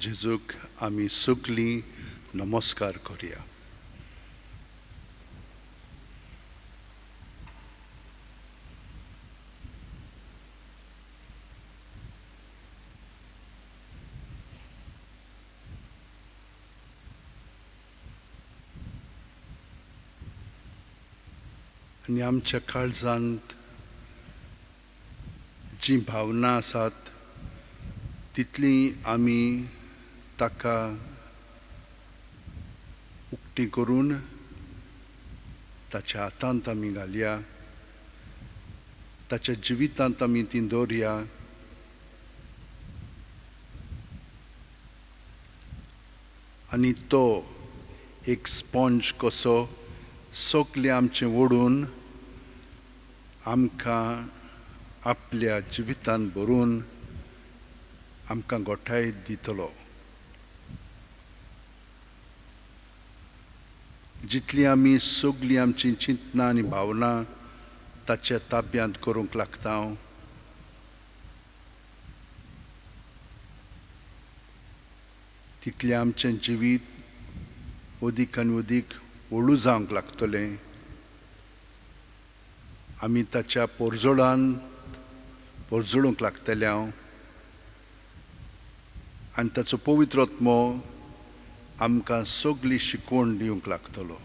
जेजूक आमी सगळीं नमस्कार करुया. आनी आमच्या काळजांत जी भावना आसात तितली आमी ताका उक्ती करून ताच्या हातांत आमी घालया, ताच्या जिवितांत आमी ती दवरया. आनी तो एक स्पॉन्ज कसो सगलें आमचें ओडून आमकां आपल्या जिवितांत भरून आमकां घोटाय दितलो. जितली आमी सगलीं आमची चिंतनां आनी भावना ताच्या ताब्यांत करूंक लागता, तितलें आमचें जिवीत अदीक आनी अदीक व्हडू जावंक लागतलें. आमी ताच्या पोरजोळूंक लागतले आनी ताचो पवित्र आत्मो आमकां सगली शिकवण दिवंक लागतलो.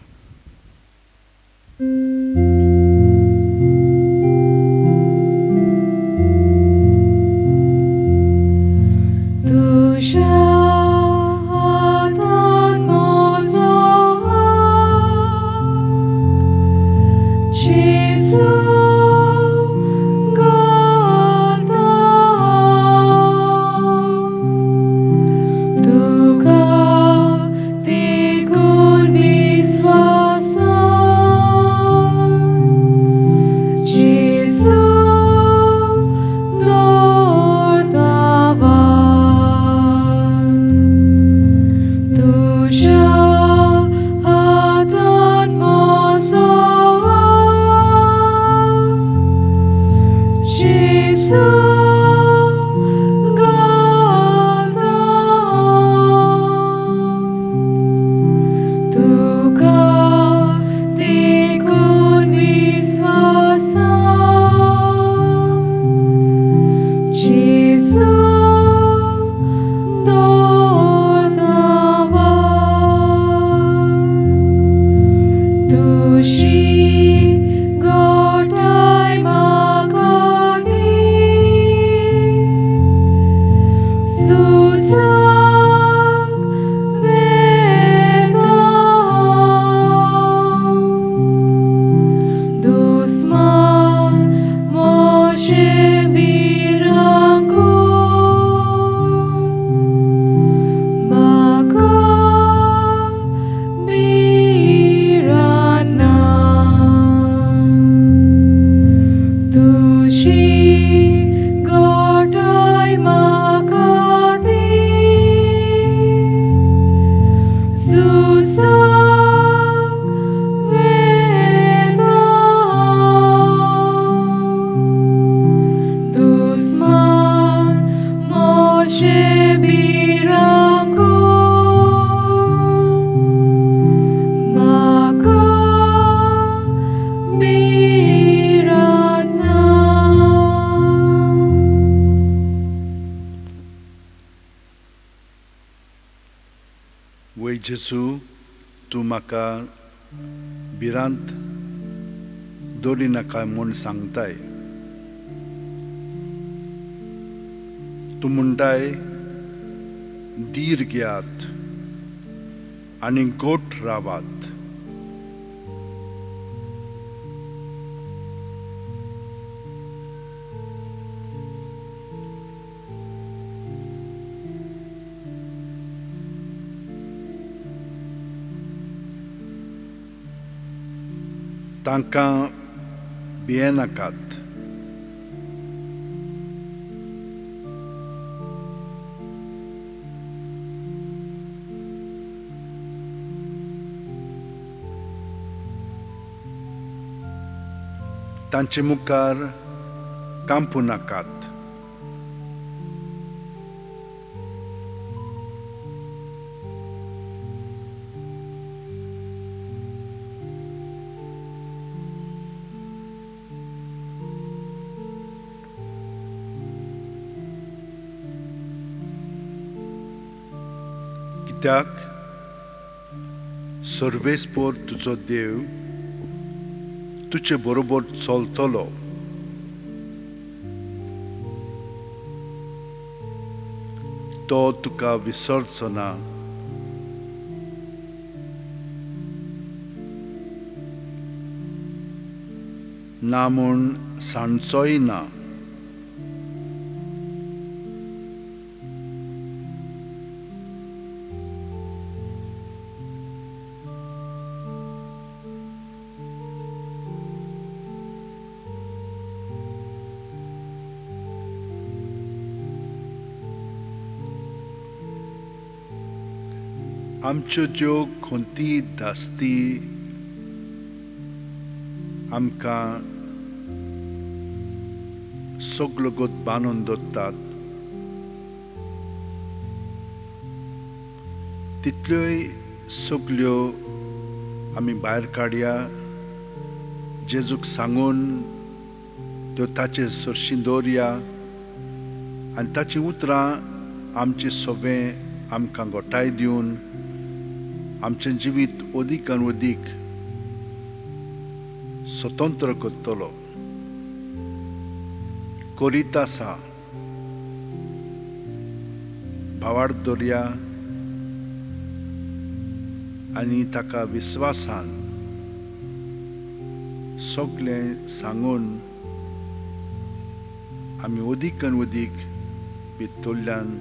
वै जेजू, तूं म्हाका भिरांत दवरी नाका म्हूण सांगताय. तूं म्हणटाय धीर घेयात आनी गोठ रावात. तांकां भियेनाकात. तांचे मुखार कांपू नाकात. कित्याक सर्वेस्पोर तुजो देव तुजे बरोबर चलतलो तो तुका विसरचो ना ना म्हूण सांडचोय ना आमच्यो ज्यो खोंती धास्ती आमकां सगळ्यो बांदून दवरतात तितल्योय सगळ्यो आमी भायर काडया जेजूक सांगून त्यो ताचे सरशीं दवरया आनी ताची उतरां आमचें सवें आमकां घोटाय दिवन आमचें जिवीत अदीक आनी अदीक स्वतंत्र करतलो करीत आसा भावार्थ दवरया आनी ताका विस्वासान सगळें सांगून आमी अदीक आनी अदीक भितरल्यान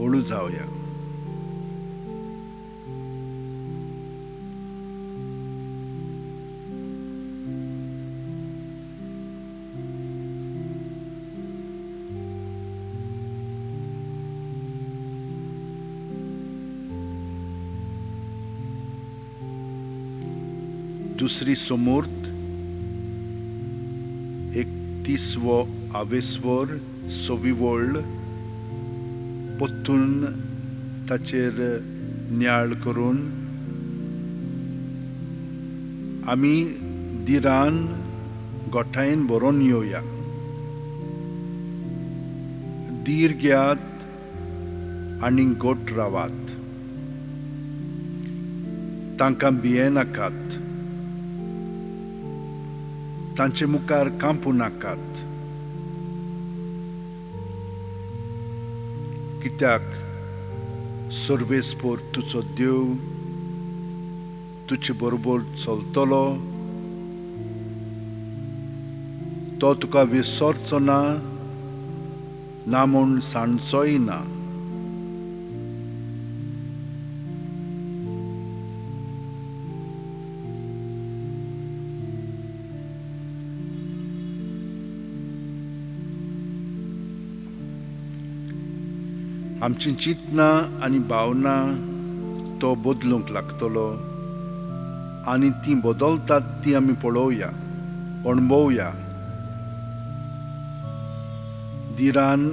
हळू जावया दुसरी समूर्त 31वो आवेसवर 6वी वळड पोत्तून ताचेर नियाळ करून आमी दिरान गोठायेन बरोवन येवया धीर घेयात आनी गोट रावात तांकां भियेनाकात तांचे मुखार कांपू नाकात कित्याक सर्वेस्पोर तुजो देव तुजे बरोबर चलतलो तो तुका विसरचो ना म्हूण सांडचोय ना आमची चिंतनां आनी भावना तो बदलूंक लागतलो आनी ती बदलतात ती आमी पळोवया अणभवया दिरान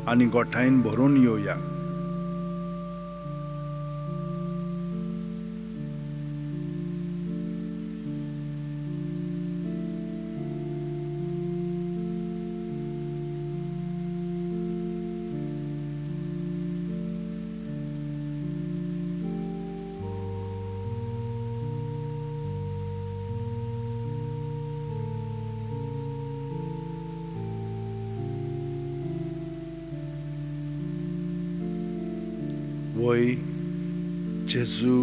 आनी गोठायेन भरून येवया वय जेजू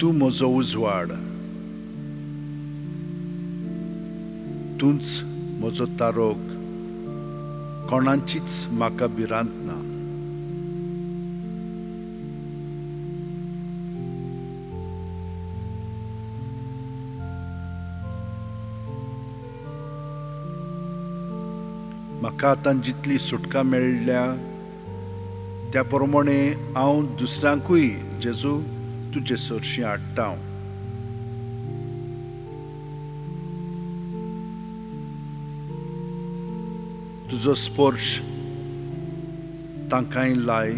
तूं म्हजो उजवाड तूंच म्हजो तारोक कोणाचीच म्हाका भिरांत ना म्हाका आतां जितली सुटका मेळ्ळ्या त्या प्रमाणे हांव दुसऱ्यांकूय जेजू तुजे सरशीं हाडटा तुजो स्पर्श तांकांय लाय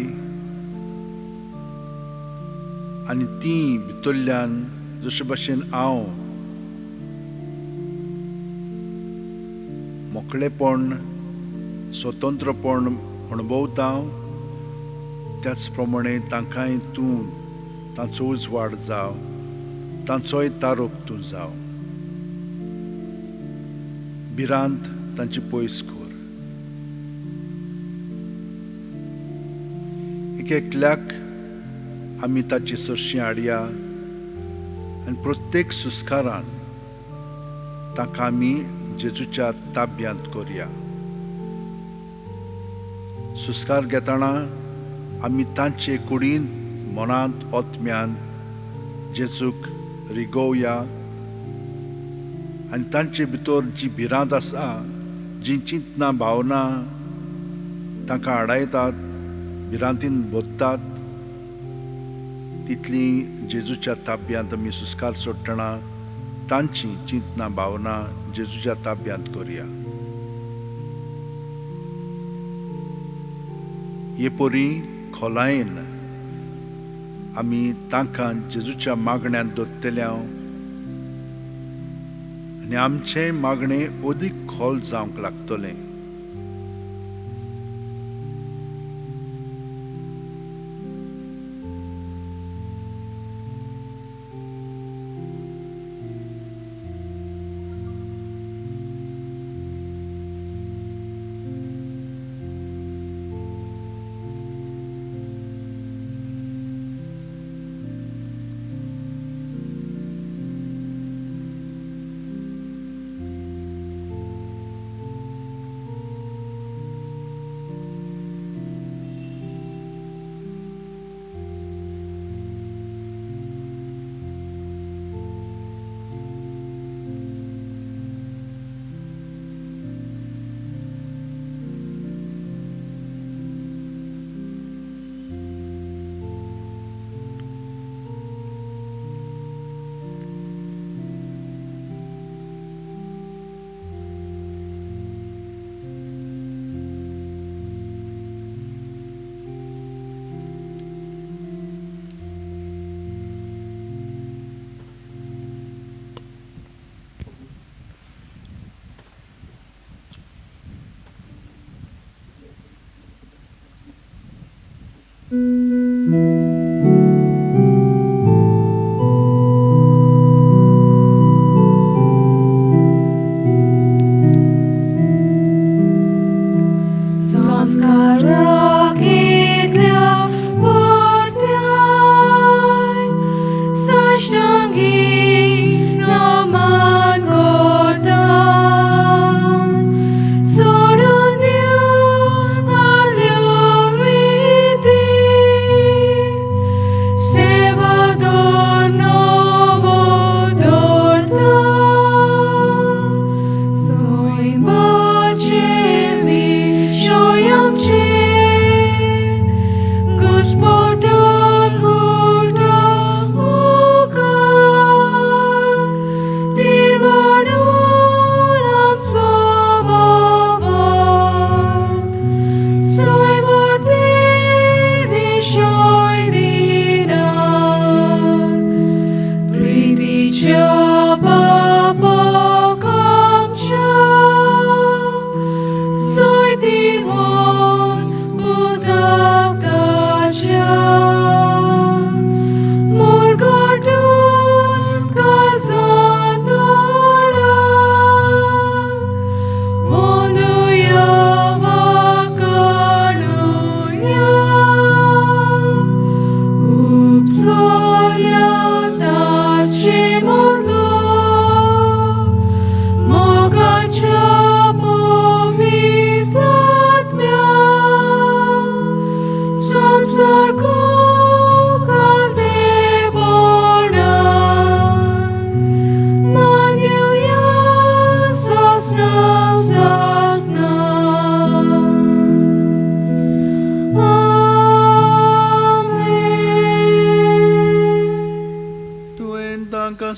आनी ती भितरल्यान जशे भाशेन हांव मोकळेपण स्वतंत्रपण अणभवता त्याच प्रमाणे तांकांय तूं तांचो उजवाड जाव, तांचोय तारोक तूं जाव, भिरांत तांची पयस कर. एक एकल्याक आमी ताची सरशीं हाडया आनी प्रत्येक सुस्कारान ताका आमी जेजूच्या ताब्यांत करया. सुस्कार घेतना आमी तांचे कुडींत मनांत ओतम्यान जेजूक रिगोवया आनी तांचे भितर जी भिरांत आसा, जी चिंतना भावना तांकां आडायतात, भिरांतीन बोदतात, तितली जेजूच्या ताब्यांत आमी सुस्कार सोडटना तांची चिंतना भावना जेजूच्या ताब्यांत करया. हे परी खोलायेन आमी तांकां जेजूच्या मागण्यांत दवरतल्या आनी आमचें मागणें अदीक खोल जावंक लागतलें.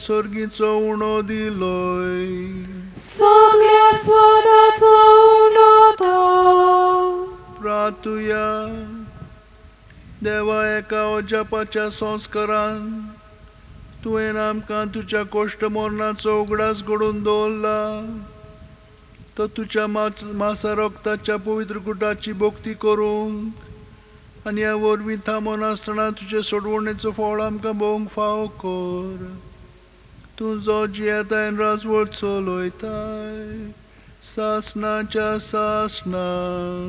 Sorgico uno di loi. Soglia swadaco uno to. Pratuya. Deva eka ojapaच्या संस्कारान तुवें आमकां तुज्या कोश्ट मरणाचो उगडास घडोवन दवरला. तो तुज्या मासा रक्ताच्या पवित्र गुटाची भोक्ती करूंक आनी ह्या वरवीं थांबोन आसतना तुजे सोडवणेचो फळ आमकां भोवंक फाव कर. तूं जो जियेताय राजवट चलयताय सासणाच्या सासणां.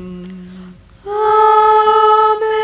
Amen.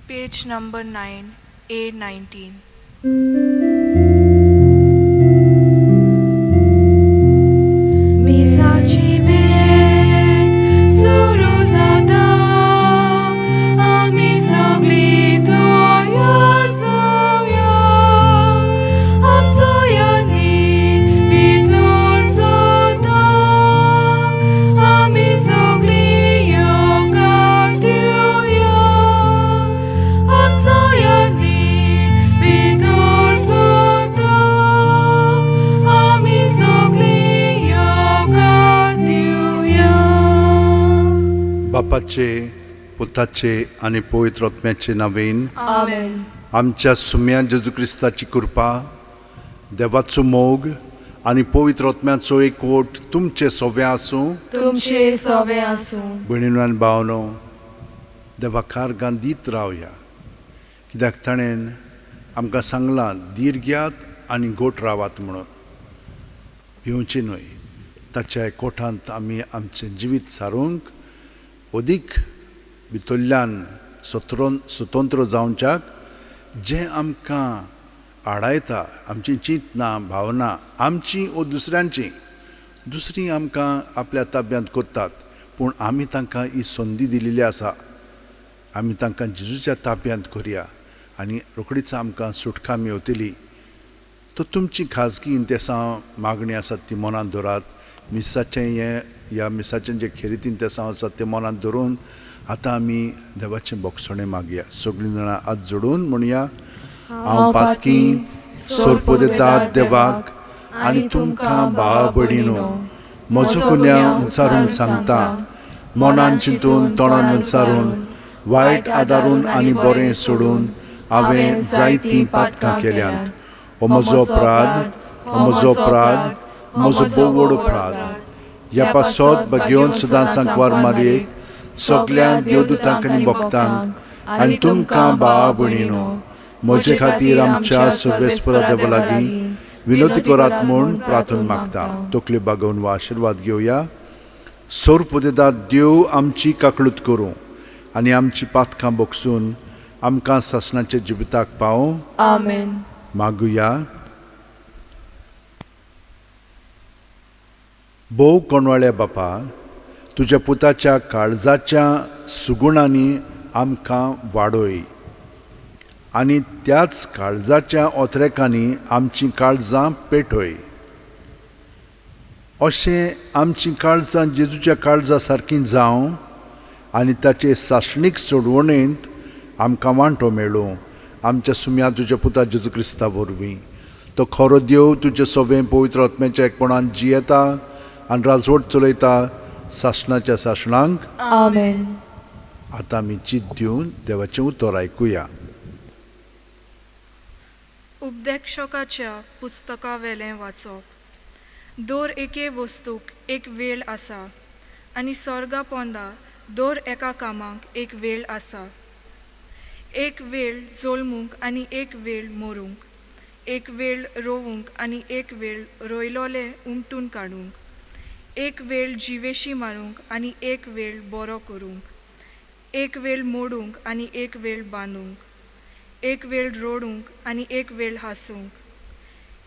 Page number 9, A19. Misaci ben suru zata, ami sogli to yarzavya, amco yani vitor zata, ami sogli yogardiuya, amco yani vitor zata, ami sogli yogardiuya. बापाचे पुताचे आणि पवित्र आत्म्याचे नावेन Amen. आमच्या सुम्या जेजू क्रिस्ताची कृपा, देवाचो मोग आणि पवित्र आत्म्याचो एकवट तुमचे सगळे आसूं. तुमचे सवे आसूं. भयणीनो आनी भावनो, देवाकार गांदीत रावया, कित्याक ताणें आमकां सांगलां धीर घेयात आनी गोट रावात म्हणून. भिवची न्हय, ताच्या एकवटांत आमी आमचें जिवीत सारूंक अदीक भितरल्यान स्वतंत्र जावच्याक जें आमकां आडायता, आमची चिंतना भावना आमची ओ दुसऱ्यांची, दुसरीं आमकां आपल्या ताब्यांत करतात, पूण आमी तांकां ही संदी दिलेली आसा. आमी तांकां जेजूच्या ताब्यांत करुया आनी रोखडीच आमकां सुटका मेवतली. तो तुमची खाजगी इंतेसां मागणी आसात ती मनांत दवरात. ह्या मिसाचें जे खेरीत इंतेसां आसात ते मनांत धरून आतां आमी देवाचें बोगसणें मागया. सगळीं जाणां हात जोडून म्हणया, हांव पातकी सोरपो दितात देवाक आनी तुमकां भाव भयणीनो, म्हजो गुन्या उंचारून सांगता, मनान चिंतून तोंडान विचारून वायट आदारून आनी बरें सोडून हांवें जायतीं पातकां केल्यात. हो म्हजो अपराध, हो म्हजो अपराध, म्हजो बोव व्हड अपराध. ह्या पासत घेवन सदां सांकवार मारयेक सगळ्या देवदूतांक आनी भक्तांक आनी तुमकां भाव भयणीनो, म्हजे खातीर आमच्या सर्वेस्परा देवा लागीं विनोती करात म्हूण प्रार्थना मागता. तकली बागोवन वा आशिर्वाद घेवया. सोर्प दितात देव आमची काकळूत करूं आनी आमची पातकां बोगसून आमकां सासणाचे जिविताक पावूं. Amen. मागुया. भोव कोणवाळ्या बापा, तुज्या पुताच्या काळजाच्या सुगुणांनी आमकां वाडय आनी त्याच काळजाच्या ओथरेकांनी आमचीं काळजां पेटय. अशें आमचीं काळजां जेजूच्या काळजा सारकीं जावं आनी ताचे सासणीक सोडवणेंत आमकां वांटो मेळूं. आमच्या सुम्या तुज्या पुता जेजू क्रिस्ता वरवीं. तो खरो देव तुजें सवें पवित्र आत्म्याच्या एकपणान जियेता आनी राजवट चलयता सासणाच्या सासणांक. Amen. आतां आमी चित दिवन देवाचें उतर आयकुया. उपदेक्षकाच्या पुस्तका वेलें वाचप. दर एके वस्तूक एक वेळ आसा आनी स्वर्गा पोंदा दर एका कामाक एक वेळ आसा. एक वेळ जल्मूंक आनी एक वेळ मरूंक, एक वेळ रोवूंक आनी एक वेळ रोयलोले उमटून काडूंक, एक वेळ जिवेशी मारूंक आनी एक वेळ बरो करूंक, एक वेळ मोडूंक आनी एक वेळ बांदूंक, एक वेळ रोडूंक आनी एक वेळ हांसूंक,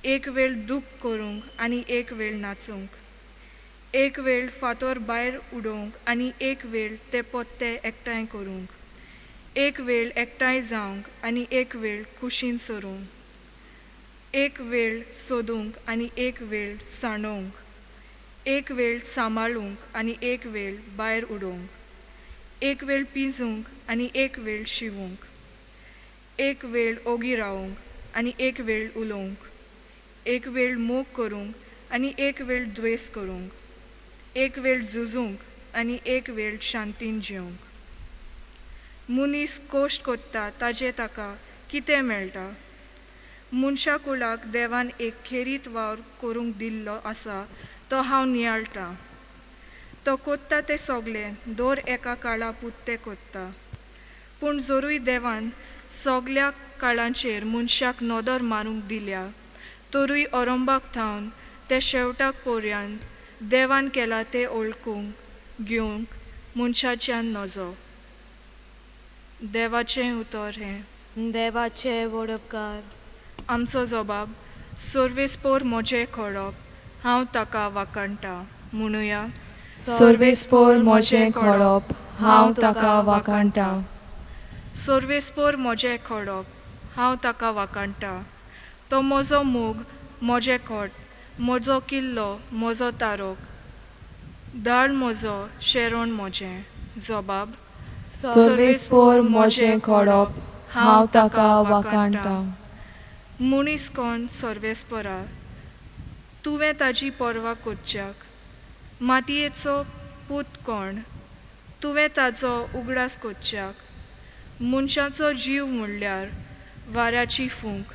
एक वेळ दूख करूंक आनी एक वेळ नाचूंक, एक वेळ फातर भायर उडोवंक आनी एक वेळ ते पोत्ते एकठांय करूंक, एक वेळ एकठांय जावंक आनी एक वेळ कुशीन सरूंक, एक वेळ सोदूंक आनी एक वेळ सांडोवंक, एक वेळ सांबाळूंक आनी एक वेळ भायर उडोवंक, एक वेळ पिजूंक आनी एक वेळ शिवूंक, एक वेळ ओगी रावंक आनी एक वेळ उलोवंक, एक वेळ मोग करूंक आनी एक वेळ द्वेस करूंक, एक वेळ झुजूंक आनी एक वेळ शांतीन जिवंक. मनीस कोश्ट कोत्ता ताजे ताका कितें मेळटा. मनशा कुळाक देवान एक खेरीत वावर करूंक दिल्लो आसा तो हांव नियाळटां. तो कोत्ता तें सोगलें दर एका काळा पुत्ते कोत्ता. पूण जोरूय देवान सोगल्या काळांचेर मनशाक नदर मारूंक दिल्या, तोरूय अरंबाक थावन ते शेवटाक पर्यंत देवान केला तें ओळखूंक घेवंक मनशाच्यान नजो. देवाचें उतर हें. देवाचे वडपकार. आमचो जबाब. सर्वेस्पोर म्हजें खडप, हांव ताका वाखाणटां. म्हणुया. सर्वेस्पोर म्हजें खडप, हांव ताका वाखाणटां. सर्वेस्पोर म्हजें खडप, हांव ताका वाखाणटां. तो म्हजो मोग, म्हजें खोट, म्हजो किल्लो, म्हजो तारोक, दाळ म्हजो, शेरोण म्हजें. जबाब. सर्वेस्पोर म्हजें खडप, हांव ताका वाखाणटां. मनीस कोण सर्वेस्परा, तुवें ताजी पर्वा करच्याक. मातयेचो पूत कोण, तुवें ताचो उगडास करच्याक. मनशाचो जीव म्हणल्यार वाऱ्याची फूंक,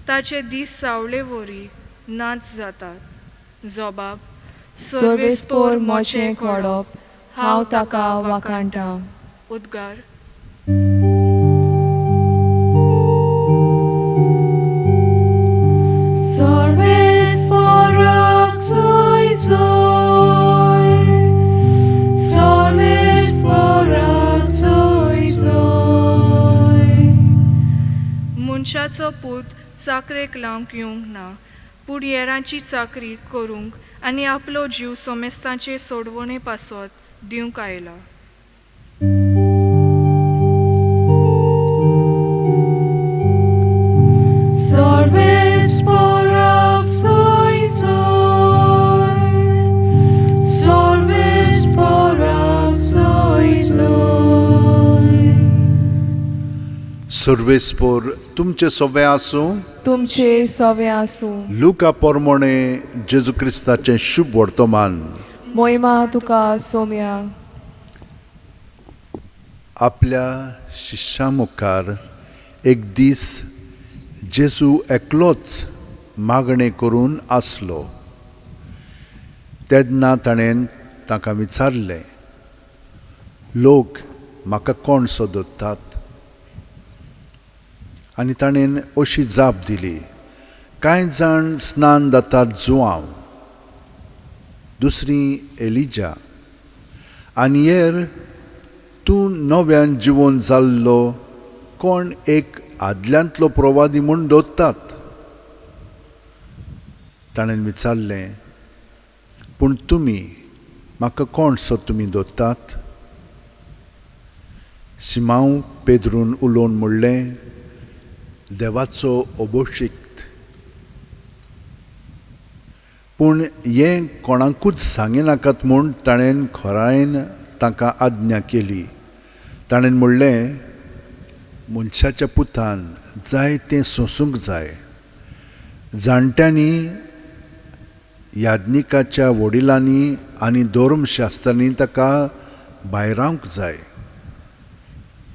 ताचे दीस सावळे वरी नाच जातात. जबाब. सर्वेस्पोर म्हजें खडप, हांव ताका वाखाणटां. उद्गार. सर्वेस्पोराक सोय सोय, सर्वेस्पोराक सोय सोय. मनशाचो पूत चाकरेक लावंक येवंक ना, पूण येरांची चाकरी करूंक आनी आपलो जीव सोमेस्तांचे सोडवणे पासत दिवंक आयला. सर्वेस्पोराक सोय सोय, सर्वेस्पोराक सोय सोय. सर्वेस्पोर तुमचे सवे आसूं. तुमचे सवे आसूं. लुका पोरमोणे जेजू क्रिस्ताचें शुभ वर्तमान. मोहिमा तुका सोम्या. आपल्या शिश्यां मुखार एक दीस जेजू एकलोच मागणें करून आसलो. तेन्ना ताणें ताका विचारलें, लोक म्हाका कोण सोदतात? आनी ताणें अशी जाप दिली, कांय जाण स्नान जातात जुवांव, दुसरीं एलिजा, आनी हेर तूं नव्यान जिवोन जाल्लो कोण एक आदल्यांतलो प्रवादी म्हूण दोत्तात. ताणें विचारलें, पूण तुमी म्हाका कोण सो तुमी दोत्तात? सिमांव पेद्रून उलोवन म्हणलें, देवाचो अभिषेक्त. पूण हें कोणाकूच सांगिनाकात म्हूण ताणें खोरायेन तांकां आज्ञा केली. ताणें म्हणलें, मनशाच्या पुतान जाय तें सोंसूंक जाय. जाणट्यांनी, याज्ञिकाच्या वडिलांनी आनी धर्मशास्त्रांनी ताका भायर रावंक जाय.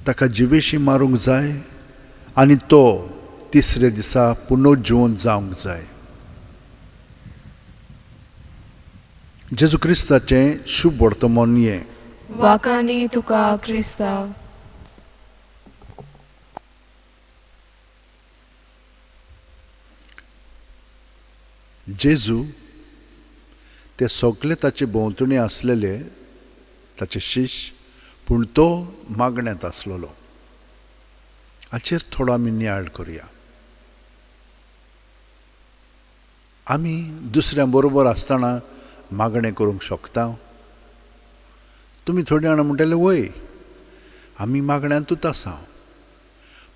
ताका जिवेशी मारूंक जाय आनी तो तिसरे दिसा पुनरुज्जीवन जावंक जाय. जेजू क्रिस्ताचें शुभ वर्तमान हें. वाकानी तुका क्रिस्ता. जेजू ते सगळे ताचे भोंवतणी आसलेले ताचे शिश्य, पूण तो मागण्यांत आसलेलो. हाचेर थोडो आमी नियाळ करुया. आमी दुसऱ्या बरोबर आसतना मागणें करूंक शकता. तुमी थोडी जाणां म्हणटले वय आमी मागण्यांतूच आसा,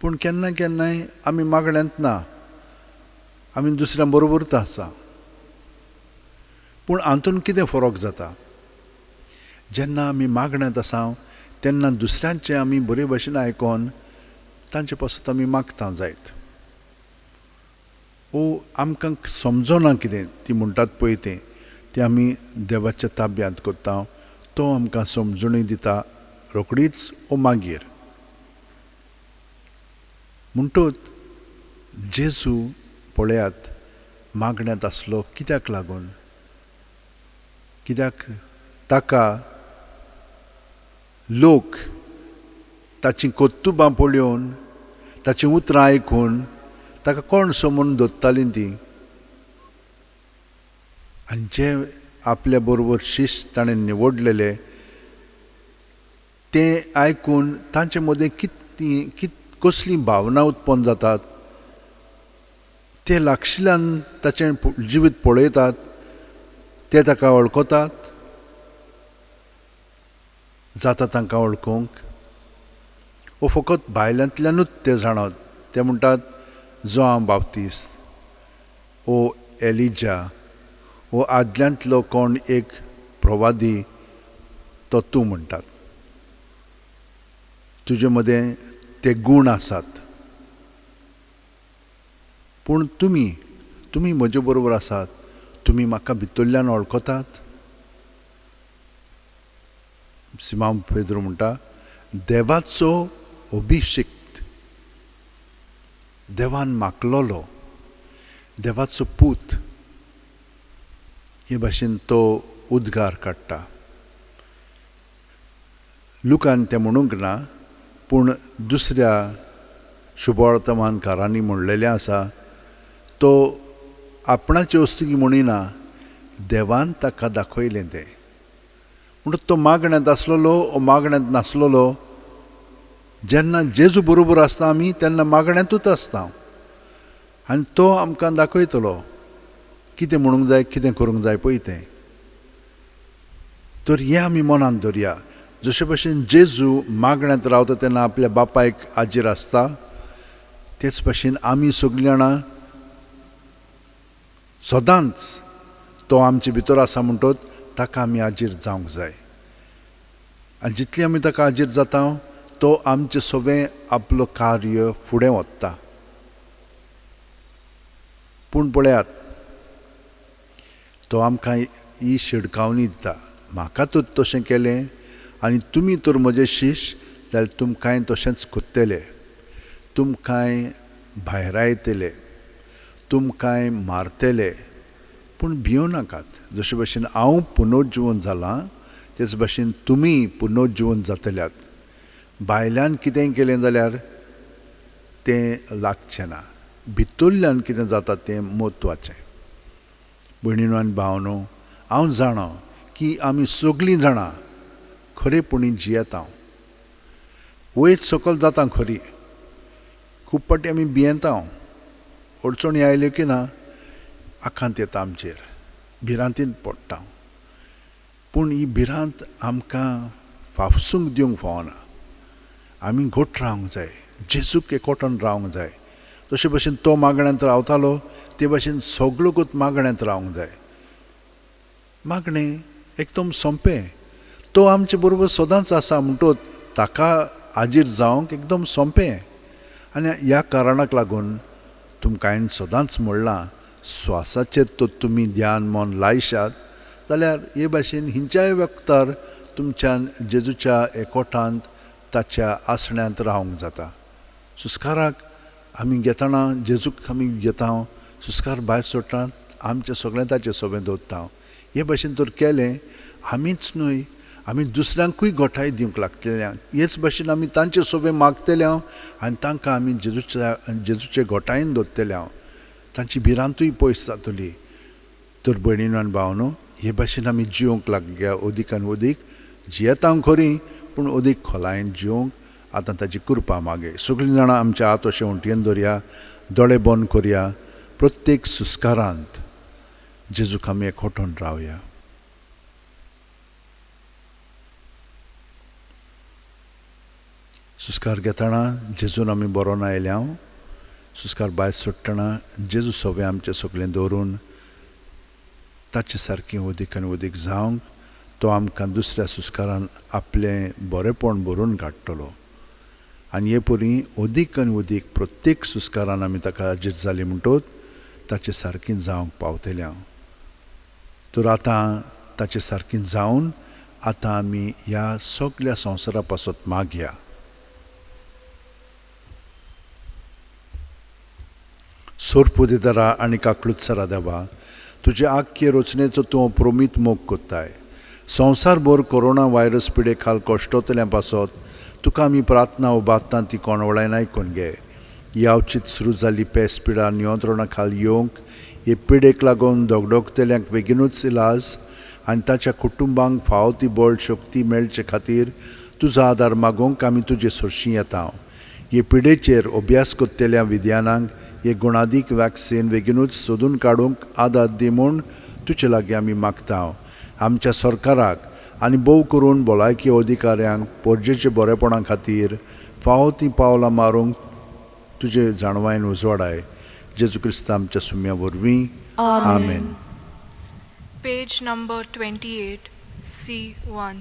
पूण केन्ना केन्नाय आमी मागण्यांत ना, आमी दुसऱ्या बरोबरूच आसा. पूण हातूंत कितें फरक जाता? जेन्ना आमी मागण्यांत आसा तेन्ना दुसऱ्यांचें आमी बरे भशेन आयकोन तांचे पासत आमी मागता जायत. आमकां समजना कितें ती म्हणटात पळय तें आमी देवाच्या ताब्यांत करता. तो आमकां समजूनय दिता रोखडीच ओ मागीर. म्हणटूच जेजू पळयात मागण्यांत आसलो कित्याक लागून? कित्याक ताका लोक ताचीं कोत्तुबां पळोवन ताचीं उतरां आयकून ताका कोण समून धरतालीं तीं. आनी जे आपल्या बरोबर शिश्य ताणें निवडलेले ते आयकून तांचे मदें कसली भावना उत्पन्न जातात ते लागशिल्ल्यान ताचें जिवीत पळयतात, ते ताका वळखतात. जाता तांकां वळखूंक वो फकत भायल्यांतल्यानूच ते जाणत. ते म्हणटात जोआन बाप्तिस्त वो एलिजा वो आदल्यांतलो कोण एक प्रवादी तो तूं म्हणटात. तुजे मदें ते गूण आसात. पूण तुमी म्हजे बरोबर आसात. तुमी म्हाका भितरल्यान वळखतात. सिमोन पेद्रो म्हणटा देवाचो अभिषिक्त, देवान मागलोलो, देवाचो पूत, हे भाशेन तो उद्गार काडटा. लुकान तें म्हणूंक ना, पूण दुसऱ्या शुभवर्तमानकारांनी म्हणलेलें आसा तो आपणाची वस्तुकी म्हणिना, देवान ताका दाखयलें तें. म्हणून तो मागण्यांत आसलेलो ओ मागण्यांत नासलेलो, जेन्ना जेजू बरोबर आसता आमी तेन्ना मागण्यांतूच आसता. आनी तो आमकां दाखयतलो कितें म्हणूंक जाय, कितें करूंक जाय पळय तें. तर हें आमी मनांत दवरया. जशे भशेन जेजू मागण्यांत रावता तेन्ना आपल्या बापायक आजीर आसता, तेच भशेन आमी सगळीं जाणां सदांच तो आमचे भितर आसा म्हणटच ताका आमी आजीर जावंक जाय. आनी जितली आमी ताका आजीर जाता तो आमचें सगळें आपलो कार्य फुडें व्हरता. पूण पळयात तो आमकां ही शिडकावणी दिता, म्हाका तर तशें केलें आनी तुमी तर म्हजे शिश्य जाल्यार तुमकांय तशेंच कोत्तेले, तुमकांय भायर आयतले, तुमकांय मारतले, पूण भियो नाकात. जशे भशेन हांव पुनरुज्जीवन जालां तेच भशेन तुमी पुनरुज्जीवन जातल्यात. भायल्यान कितेंय केलें जाल्यार तें लागचें ना, भितरल्यान कितें जाता तें म्हत्वाचें. भयणीनो आनी भावनो, हांव जाणा की आमी सगळीं जाणां खरेपणी जियेता. वयर सकयल जाता खरी, खूब पाटी आमी भियेता, अडचणी आयल्यो की ना आखांत येता आमचेर, भिरांतींत पडटा. पूण ही भिरांत आमकां फाफसूंक दिवंक फावना. आमी घट रावंक जाय, जेजूक एकवटान रावंक जाय. तशे भशेन तो मागण्यांत रावतालो ते भशेन सगळोकूच मागण्यांत रावंक जाय. मागणें एकदम सोंपें. तो आमचे बरोबर सदांच आसा म्हणटच ताका हाजीर जावंक एकदम सोंपें. आनी ह्या कारणाक लागून तुमकां हांवें सदांच म्हणलां, स्वासाचेर तर तुमी ध्यान मन लायशात जाल्यार हे भाशेन खंयच्याय वक्तार तुमच्यान जेजूच्या एकवटांत ताच्या आसण्यांत रावंक जाता. सुस्काराक आमी घेतना जेजूक आमी घेता, सुस्कार भायर सोडटा, आमचें सगळें ताचे सोबें दवरता. हे भाशेन तर केलें आमीच न्हय, आमी दुसऱ्यांकूय घोटाय दिवंक लागतले. हेच भाशेन आमी तांचे सोबें मागतले आनी तांकां आमी जेजूचे घोटायेन दवरतले. तांची भिरांतूय पयस जातली. तर भयणीनो आनी भावनो, हे भाशेन आमी जिवंक लागया अदीक आनी अदीक. जियेता खरी पूण अदीक खोलायेन जिवंक आतां ताची कृपा मागे. सगळीं जाणां आमच्या हात अशें उंटयेन दवरया, दोळे बंद करया. प्रत्येक सुस्कारांत जेजूक आमी एकवटून रावया. सुस्कार घेतना जेजून आमी बरोवन आयल्या. सुस्कार भायर सोडटना जेजू सोबें आमचें सगळें दवरून ताचे सारकें अदीक आनी अदीक जावंक तो आमकां दुसऱ्या सुस्कारान आपलें बरेंपण भरून काडटलो. आनी हे परी अदीक आनी अदीक प्रत्येक सुस्कारान आमी ताका हाजीर जाली म्हणटोच ताचे सारकीं जावंक पावतल्या. तर आतां ताचे सारकीं जावन आतां आमी ह्या सगळ्या संवसारा पासत मागया. सोरपुदेदारा आनी काकलुत्सरा देवा, तुजे आख्खे रचनेचो तूं अप्रोमीत मोग कोत्ताय. संवसारभर कोरोना व्हायरस पिडे खाल कश्टोतल्या पासत तुका आमी प्रार्थना उबारता ती कोणवळायन आयकून घे. यावचीत सुरू जाल्ली पेस पिडा नियंत्रणा खाल येवंक, हे पिडेक लागून दोगदोगतेल्यांक बेगीनूच इलाज आनी ताच्या कुटुंबांक फावो ती बळ शक्ती मेळचे खातीर तुजो आदार मागोवंक आमी तुजे सरशीं येता. हे पिडेचेर अभ्यास कोत्तेल्या विद्यानांक हे गुणादीक वॅक्सीन बेगीनूच सोदून काडूंक आदार दी म्हूण तुजे लागीं आमी मागता. आमच्या सरकाराक आनी भोव करून भलायकी अधिकाऱ्यांक पोरजेचे बरेपणा खातीर फावो ती पावलां मारूंक तुजे जाणवायन उजवाडाय. जेजू क्रिस्त आमच्या सुम्या वरवीं. आमेन. Page number 28, C1.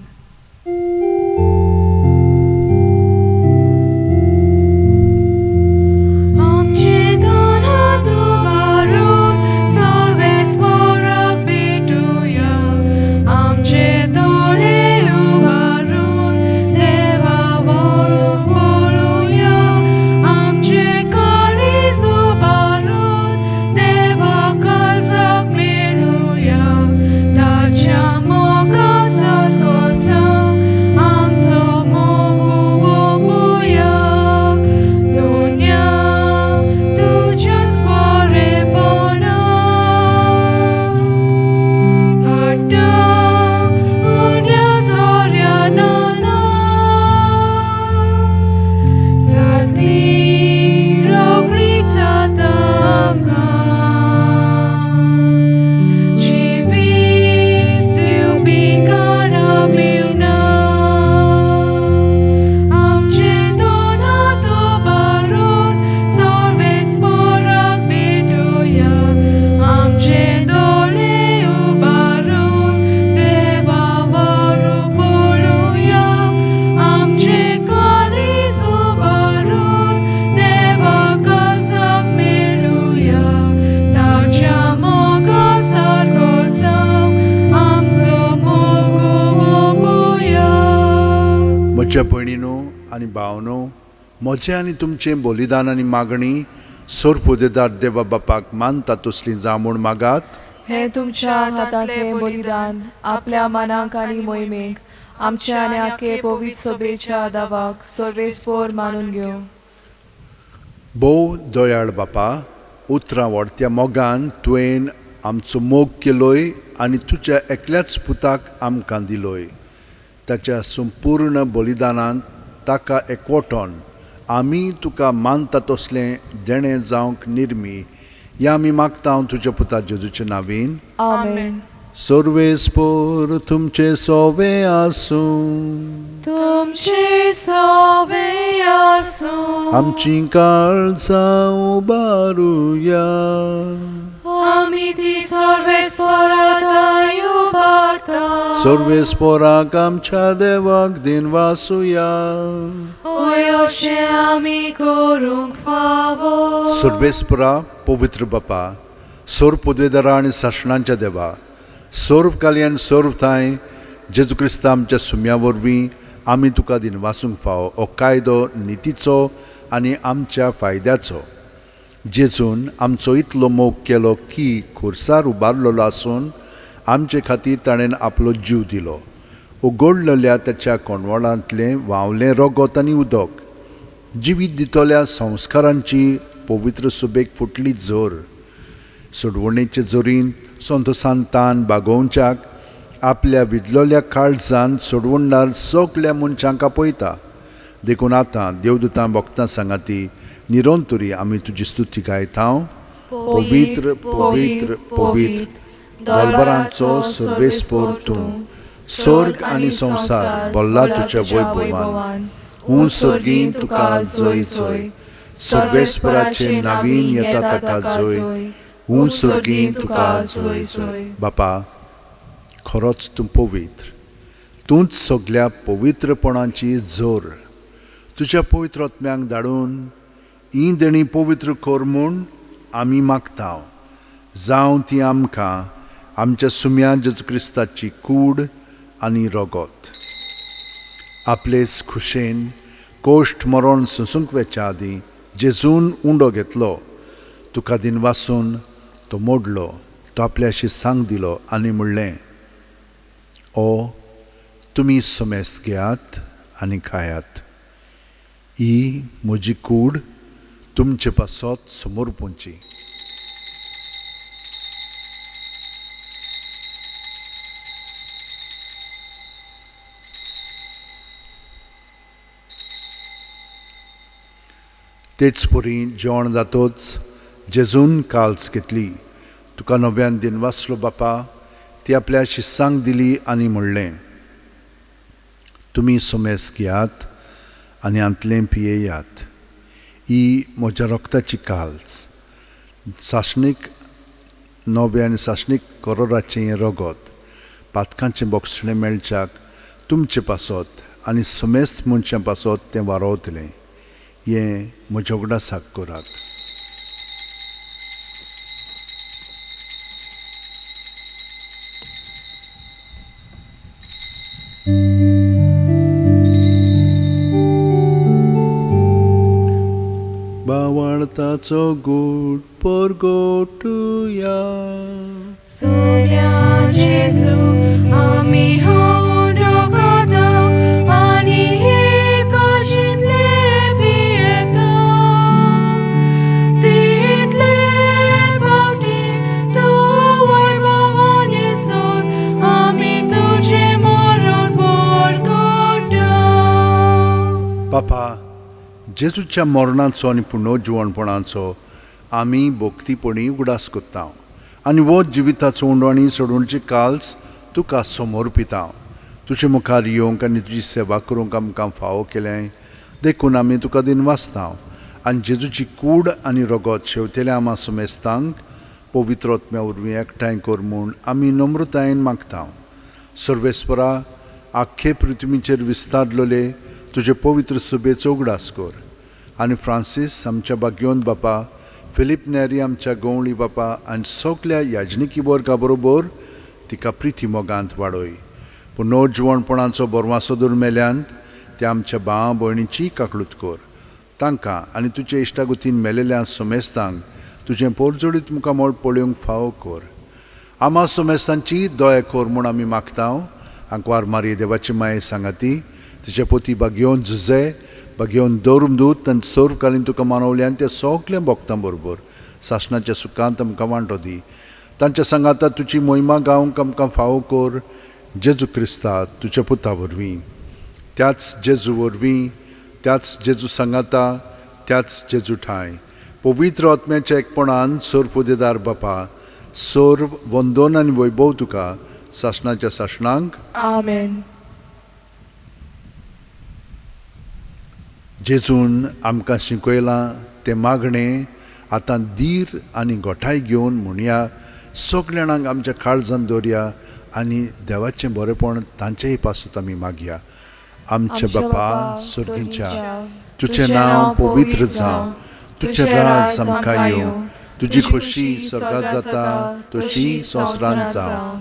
म्हज्या भयणीनो आनी भावनो, म्हजें आनी तुमचें बलिदान आनी मागणी सोरपुदेदार देवा बापाक मानता तसलीं जावं म्हूण मागात. हे तुमच्या हातांतले बलिदान आपल्या मनाक आनी मोहिमेक आमच्या आनी आखे पवित्र सभेच्या दावाक सर्वेस्पोर मानून घेवं. भोव दयाळ बापा, उतरां व्हडत्या मोगान तुवें आमचो मोग केलोय आनी तुज्या एकल्याच पुताक आमकां दिलोय. ताच्या संपूर्ण बलिदानांत ताका एकवटोन आमी तुका मानता तसलें देणें जावंक निर्मी हें आमी मागता तुज्या पुता जेजूच्या नांवीन. आमेन. सर्वेस्पोर तुमचे सोवे आसूं, तुमचे सोबे आसूं, आमची काळजां उबारुया. आमी ती सर्वेस्परांत उबारता. सर्वेस्पोराक आमच्या देवाक दिन वासुया. ओय अशें आमी करूंक फावो. सर्वेस्परा पवित्र बापा, सोर पदवेदारा आनी शासनांच्या देवा, सोर्व काल्यान सोर्व थाय जेजू क्रिस्त आमच्या सुम्या वरवीं आमी तुका दिन वासूंक फावो हो कायदो नितीचो आनी आमच्या फायद्याचो. जेजून आमचो इतलो मोग केलो की खुर्सार उबारलेलो आसून आमचे खातीर ताणें आपलो जीव दिलो. उगडलेल्या त्याच्या कोणवळांतलें व्हांवलें रगत आनी उदक, जिवीत दितल्या संस्कारांची पवित्र सुबेक फुटली जोर. सोडवणेचे जोरीन संतोसांतान बागोवच्याक आपल्या विदलोल्या काळजान सोडवणदार सगल्या मनशांक आपयता. देखून आतां देवदूतां भक्तां सांगाती निरंतरी आमी तुजी स्तुती गायता. पवित्र पवित्र पवित्र दरबारांचो सर्वेस्पोर तूं, स्वर्ग आनी संवसार भल्ला तुज्या वैभवान. हूं सर्गीन तुका जय जय, सर्वेस्पराचे नावीन येता ताका जय. हूं सर्गीन तुका जय जय. बापा, खरोच तूं पवित्र, तूंच सगल्या पवित्रपणाची जोर. तुज्या पवित्र आत्म्याक धाडून ही देणी पवित्र कर म्हूण आमी मागता. जावं ती आमकां आमच्या सुम्या जेजू क्रिस्ताची कूड आनी रगत. आपलेच खुशेन कोश्ट मरण सुसूंक वेच्या आदीं जेजून उंडो घेतलो. तुका दिन वासून तो मोडलो, तो आपल्याशी सांग दिलो आनी म्हणलें, ओ तुमी सोमेस घेयात आनी खायात. ही म्हजी कूड तुमचे पासत समोर पोंची. तेच परी जेवण जातोच जेजून काल्स घेतली. तुका नव्यान दिन वासलो बापा, ती आपल्या शिस्सांक दिली आनी म्हणलें, तुमी सोमेस घेयात आनी आंतलें पियेयात. ही म्हज्या रक्ताची काल्स, सासणीक नवे आनी सासणीक करोराचें रगत, पातकांचें बोगसणें मेळच्याक तुमचे पासत आनी समेस्त मनशां पासत तें वारोवतलें. हें म्हज्या उगडासाक करात. बावाळताचो गूट परगोटुया. सोम्या जेजू आमी होऊन रगता आनी एकाशिंतले पियेता. तितले पावटी तूं वैभवान येसोन आमी तुजे मरण परगोटा. बापा, जेजूच्या मरणाचो आनी पुनर्जीवणपणाचो आमी भोक्तीपणी उगडास कोत्ता आनी वो जिविताचो उंडो आनी सोडवणची काल्स तुका समोर पिता. तुजे मुखार येवंक आनी तुजी सेवा करूंक आमकां फावो केलें. देखून आमी तुका दिन वाचता आनी जेजूची कूड आनी रगत शेवतेल्या आमा सुमेस्तांक पवित्र आत्म्या वरवीं एकठांय कर म्हूण आमी नम्रतायेन मागता. सर्वेस्परा, आख्खे पृथ्वीचेर विस्तारलोले तुजे पवित्र सुबेचो उगडास कर. आनी फ्रांसीस आमच्या बाग्योन बापा, फिलीप नेरी आमच्या गवळी बापा आनी सगल्या याजनिकी वर्गा बरोबर तिका प्रिती मोगांत वाडय. पुनर्जीवणपणाचो बरवासो दवर मेल्यांत त्या आमच्या भाव भयणीची काकळूत कर. तांकां आनी तुजे इश्टागुतीन मेलेल्या सोमेस्तांक तुजें पोरजोडीत मुखामोळ पळोवंक फावो कर. आमा सोमेस्तांची दया कर म्हूण आमी मागता. आंकवार मारये देवाची माये सांगाती, तिचे पोती बाग्योन झुजे, बाग्योन दौरमदूत आनी सर्वकालीन तुका मानवल्यान त्या सगल्या भक्तां बरोबर सासणाच्या सुखांत आमकां वांटो दी. तांच्या सांगाता तुजी मोहिमा गावंक आमकां फावो कर. जेजू क्रिस्ता तुज्या पुता वरवीं, त्याच जेजू वरवीं, त्याच जेजू सांगाता, त्याच जेजू ठाय पवित्र आत्म्याच्या एकपणान सोर पुदेदार बापा, सर्व वंदन आनी वैभव तुका सासणाच्या सासणांक. आमेन. जेजून आमकां शिकयलां तें मागणें आतां धीर आनी गोठाय घेवन म्हणया, सगल्या जाणांक आमच्या काळजांत दवरया आनी देवाचें बरेपण तांचेय पासून आमी मागया. आमचे बापा सुर्गीच्या, तुजें नांव पवित्र जावं, तुजें राज आमकां येवं, तुजी खोशी स्वर्गांत जाता तशी संवसारांत जावं.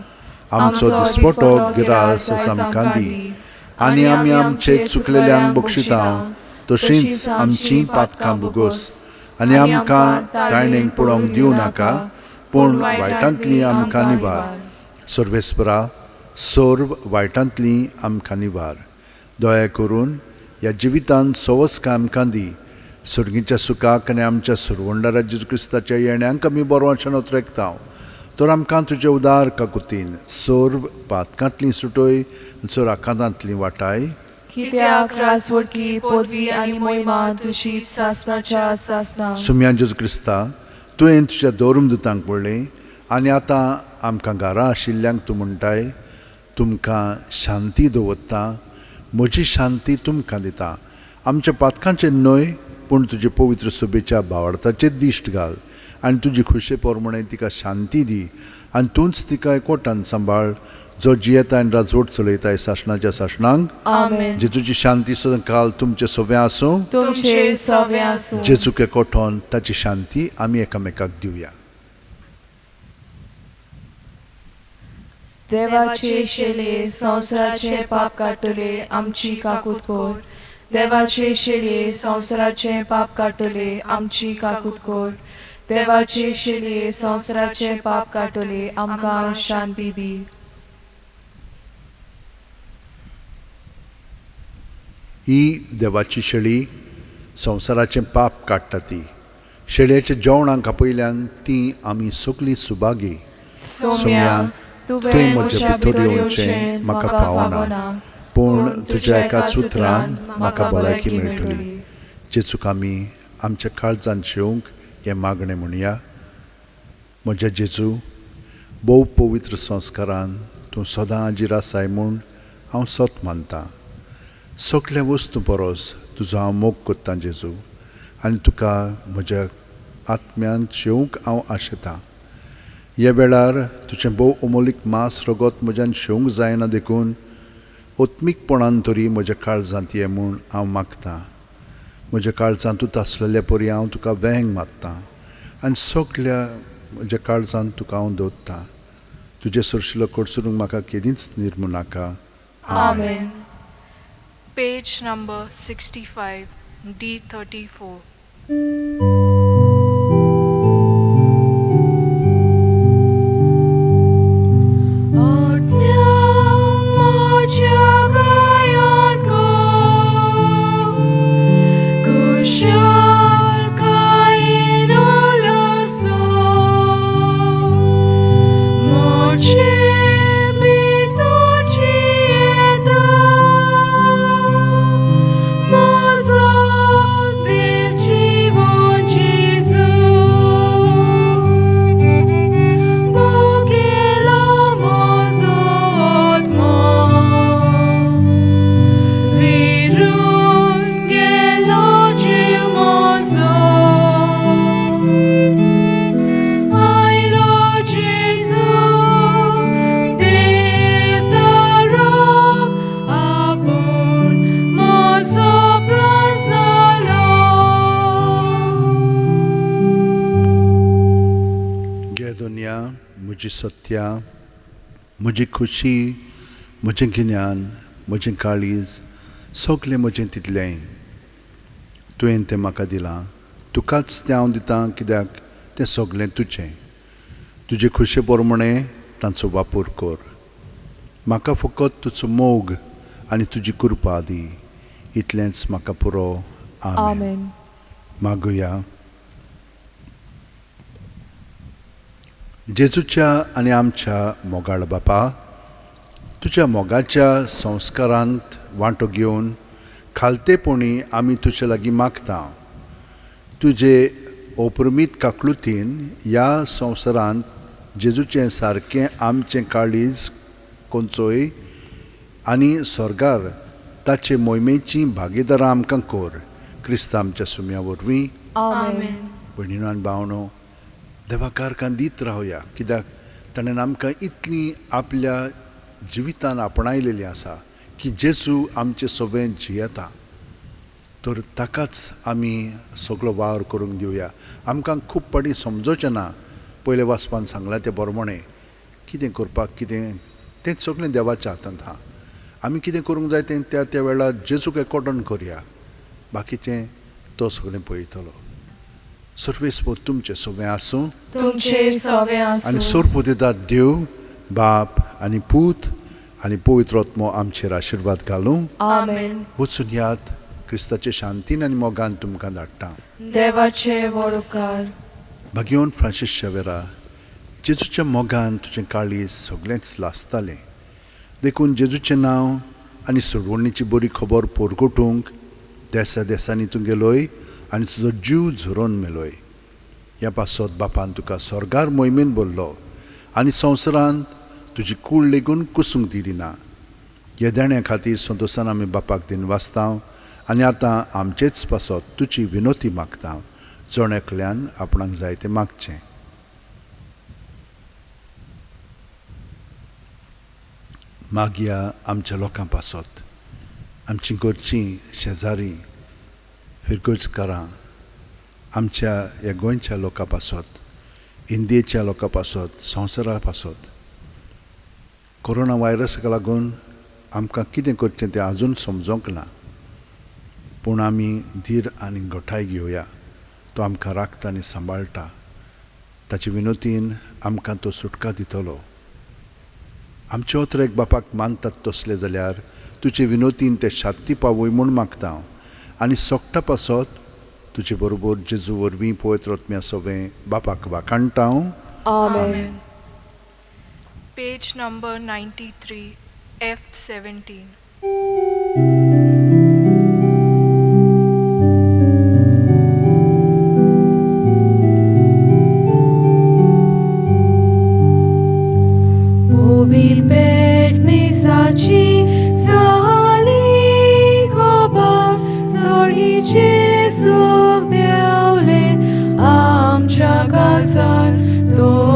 आमचो दिसपटो गिरास आमकां दी आनी आमी आमचे चुकलेल्यांक बक्षितांव तशींच आमची पातकां बुगोस आनी आमकां ताळणेक पडोवंक दिवं नाका पूण वायटांतली आमकां निवार सर्वेस्परा सोर्व वायटांतली आमकां निवार दया करून ह्या जिवितांत सवस्का आमकां दी सर्गीच्या सुखाक आनी आमच्या सुरवंडा जेजू क्रिस्ताच्या येण्याक आमी बरो वचन उतरयतांव तर आमकां तुजे उदार काकुतीन सोर्व पातकांतली सुटोय चोर आकांतांतली वाटाय कित्याक रासवडकी पदवी आनी मोहिमा तुशी सासनाच्या सासना सुम्या जेजू क्रिस्ता तुवें तुज्या दौरमदुतांक पडलें आनी आतां आमकां घरा आशिल्ल्यांक तूं म्हणटाय तुमकां शांती दवरता म्हजी शांती तुमकां दिता आमच्या पातकांचे न्हय पूण तुजे पवित्र सोबेच्या भावार्थाचे दिश्ट घाल आनी तुजी खुशे पोरमणे तिका शांती दी आनी तूंच तिका एकवटान सांबाळ जो जियेता आनी राजवट चलयताय सासणाच्या सासणांक आमेन जेजूची शांती सदां काल तुमचे सोबे आसूं तुमचे सवे आसूं जेजूक एकवटोन ताची शांती आमी एकामेकाक दिवया देवाचे शेळे संवसाराचे पाप काडटले आमची काकूत कोर देवाचे शेळे संवसाराचे पाप काडटले आमची काकूत कोर देवाचे शेळे संवसाराचे पाप काडटले आमकां शांती दी ही देवाची शेळी संवसाराचें पाप काडटा ती शेळयेच्या जेवणाक आपयल्यान ती आमी सगळीं सुभागी सोम्या तुवें म्हज्या भितर येवचें म्हाका फावना पूण तुज्या एकाच उतरान म्हाका भलायकी मेळटली जेजूक आमी आमच्या काळजांत जेवंक हें मागणें म्हणया म्हज्या जेजू भोव पवित्र संस्कारान तूं सदां हाजीर आसाय म्हूण हांव सत मानतां सगळ्या वस्तू परस तुजो हांव मोग कोत्तां जेजू आनी तुका म्हज्या आत्म्यान जेवंक हांव आशेतां ह्या वेळार तुजें भोव अमोलीक मांस रगत म्हज्यान शेवंक जायना देखून ओत्मीकपणान तरी म्हज्या काळजांत ये म्हूण हांव मागतां म्हज्या काळजांतूच आसलेल्या परी हांव तुका वेंग मागतां आनी सगळ्या म्हज्या काळजांत तुका हांव दवरतां तुजे सरशिलो कडसरूंक म्हाका केदींच निर्मू नाका आमेन Page number 65, D34. म्हजी सत्या म्हजी खुशी म्हजें गिन्यान म्हजें काळीज सगळें म्हजें तितलें तुवें तें म्हाका दिलां तुकाच तें हांव दितां कित्याक तें सगळें तुजें तुजे खुशे पोरमणे तांचो वापर कर म्हाका फकत तुजो मोग आनी तुजी कृपा दी इतलेंच म्हाका पुरो आमेन मागुया जेजूच्या आनी आमच्या मोगाळ बापा तुज्या मोगाच्या संस्कारांत वांटो घेवन खालतेपणी आमी तुजे लागीं मागता तुजे अप्रमीत काकलुतीन ह्या संवसारांत जेजूचें सारकें आमचें काळीज कोंचोय आनी स्वर्गार ताचे मोहिमेची भागीदारां आमकां कोर क्रिस्त आमच्या सुम्या वरवीं आमेन भयणीनो आनी भावनो देवाकार दित रावया कित्याक ताणें आमकां इतलीं आपल्या जिवितान आपणायलेलीं आसा की जेजू आमचे सोबें जियेता तर ताकाच आमी सगळो वावर करूंक दिवया आमकां खूब पाटी समजोवचें ना पयले वाचपान सांगलां तें बरोमणे कितें करपाक कितें तें सगळें देवाच्या हातांत आहा आमी कितें करूंक जाय तें त्या त्या वेळार जेजूक एकवटून करया, बाकीचें तो सगळें पळयतलो. सर्वेस्पर तुमचें सगळें आसूं तुमचे सवे आनी आसूं. सोर्प दिता देव बाप आनी पूत आनी पवित्र आत्मो आमचेर आशिर्वाद घालूं. आमेन. वचून यात क्रिस्ताचे शांतीन आनी मोगान तुमकां धाडटा. देवाचे व्हड उपकार. भाग्यवन फ्रांसीस शेवेरा, जेजूच्या मोगान तुजें काळीज सगळेंच लासतालें. देखून जेजूचें नांव आनी सोडवणीची बरी खबर पोरगोटूंक देसा देसांनी तूं गेलोय आनी तुजो जीव झरोवन मेलोय. ह्या पासत बापान तुका स्वर्गार मोहिमेन भरलो आनी संवसारांत तुजी कूड लेगून कुसूंक दिली ना. ह्या देण्या खातीर संतोशान आमी बापाक दिन वाचतां आनी आतां आमचेच पासत तुजी विनोती मागता. जण एकल्यान आपणाक जाय तें मागचें. मागया आमच्या लोकां पासत, आमचीं घरचीं शेजारी फिरगोजकारां, आमच्या ह्या गोंयच्या लोकां पासत, इंडियेच्या लोकां पासत, संवसारा पासत. कोरोना व्हायरसाक लागून आमकां कितें करचें तें आजून समजोंक ना, पूण आमी धीर आनी घटाय घेवया. तो आमकां राखता आनी सांबाळटा. ताचे विनोतीन आमकां तो सुटका दितलो. आमचे ओतरेक बापाक मानतात तसले जाल्यार तुजे विनोतीन ते शांती पावय म्हूण मागता आनी सोगटा पासत तुजे बरोबर जेजू वरवीं पवित्र आत्म्या सवें बापाक वाखाणटा. आमेन. Page number 93, F17. Mobil pet misaci sali kobar sorgice suk deule amcha kalsar to